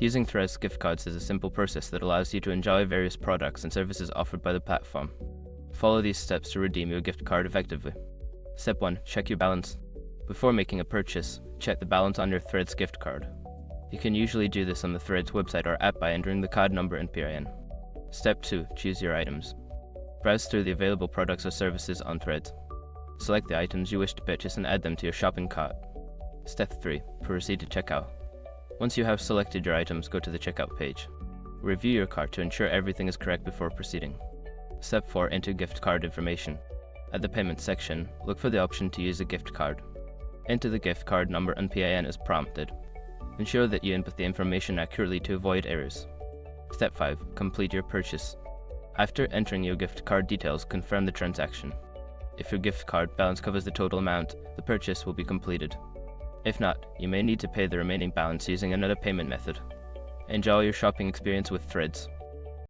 Using Threads gift cards is a simple process that allows you to enjoy various products and services offered by the platform. Follow these steps to redeem your gift card effectively. Step 1. Check your balance. Before making a purchase, check the balance on your Threads gift card. You can usually do this on the Threads website or app by entering the card number and PIN. Step 2. Choose your items. Browse through the available products or services on Threads. Select the items you wish to purchase and add them to your shopping cart. Step 3. Proceed to checkout. Once you have selected your items, go to the checkout page. Review your cart to ensure everything is correct before proceeding. Step 4. Enter gift card information. At the payment section, look for the option to use a gift card. Enter the gift card number and PIN as prompted. Ensure that you input the information accurately to avoid errors. Step 5. Complete your purchase. After entering your gift card details, confirm the transaction. If your gift card balance covers the total amount, the purchase will be completed. If not, you may need to pay the remaining balance using another payment method. Enjoy your shopping experience with Threads.